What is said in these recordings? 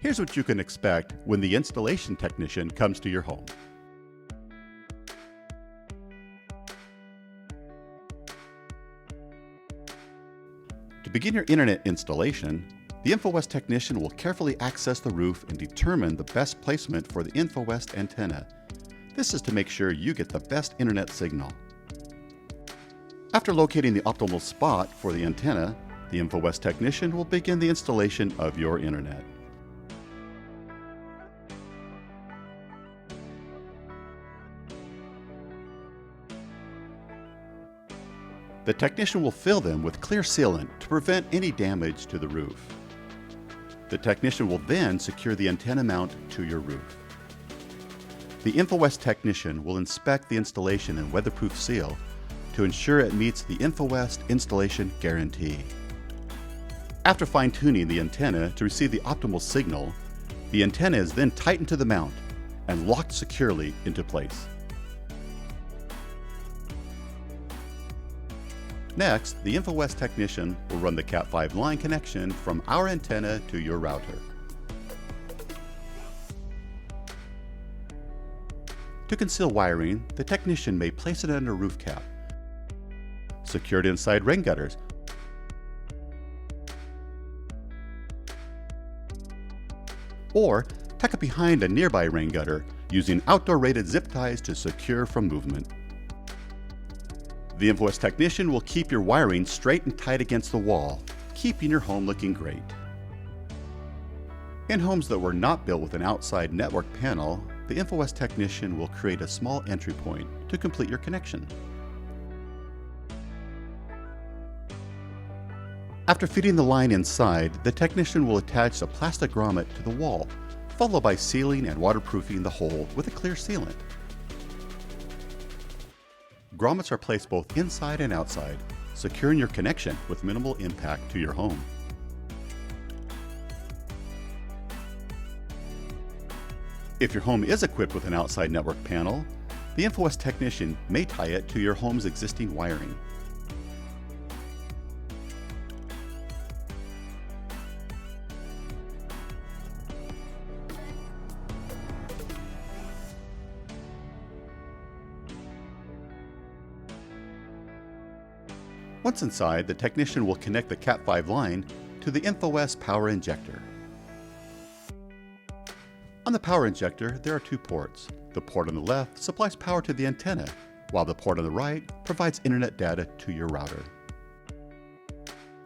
Here's what you can expect when the installation technician comes to your home. To begin your internet installation, the InfoWest technician will carefully access the roof and determine the best placement for the InfoWest antenna. This is to make sure you get the best internet signal. After locating the optimal spot for the antenna, the InfoWest technician will begin the installation of your internet. The technician will fill them with clear sealant to prevent any damage to the roof. The technician will then secure the antenna mount to your roof. The InfoWest technician will inspect the installation and weatherproof seal to ensure it meets the InfoWest installation guarantee. After fine-tuning the antenna to receive the optimal signal, the antenna is then tightened to the mount and locked securely into place. Next, the InfoWest technician will run the Cat5 line connection from our antenna to your router. To conceal wiring, the technician may place it under a roof cap, secure it inside rain gutters, or tuck it behind a nearby rain gutter using outdoor-rated zip ties to secure from movement. The InfoWest technician will keep your wiring straight and tight against the wall, keeping your home looking great. In homes that were not built with an outside network panel, the InfoWest technician will create a small entry point to complete your connection. After feeding the line inside, the technician will attach a plastic grommet to the wall, followed by sealing and waterproofing the hole with a clear sealant. Grommets are placed both inside and outside, securing your connection with minimal impact to your home. If your home is equipped with an outside network panel, the InfoWest technician may tie it to your home's existing wiring. Once inside, the technician will connect the Cat5 line to the InfoWest power injector. On the power injector, there are two ports. The port on the left supplies power to the antenna, while the port on the right provides internet data to your router.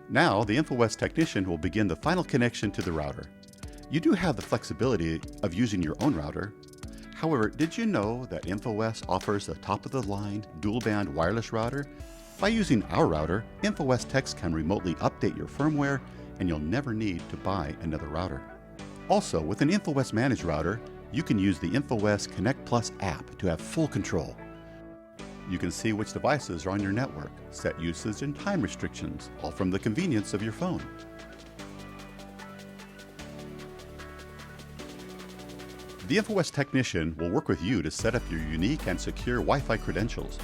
Now, the InfoWest technician will begin the final connection to the router. You do have the flexibility of using your own router. However, did you know that InfoWest offers a top-of-the-line dual-band wireless router? By using our router, InfoWest techs can remotely update your firmware, and you'll never need to buy another router. Also, with an InfoWest managed router, you can use the InfoWest Connect Plus app to have full control. You can see which devices are on your network, set usage and time restrictions, all from the convenience of your phone. The InfoWest technician will work with you to set up your unique and secure Wi-Fi credentials.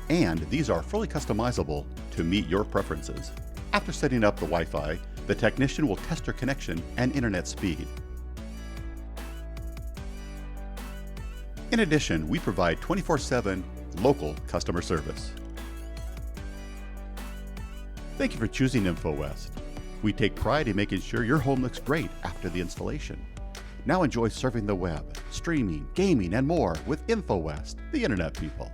And these are fully customizable to meet your preferences. After setting up the Wi-Fi, the technician will test your connection and internet speed. In addition, we provide 24/7 local customer service. Thank you for choosing InfoWest. We take pride in making sure your home looks great after the installation. Now enjoy surfing the web, streaming, gaming, and more with InfoWest, the Internet people.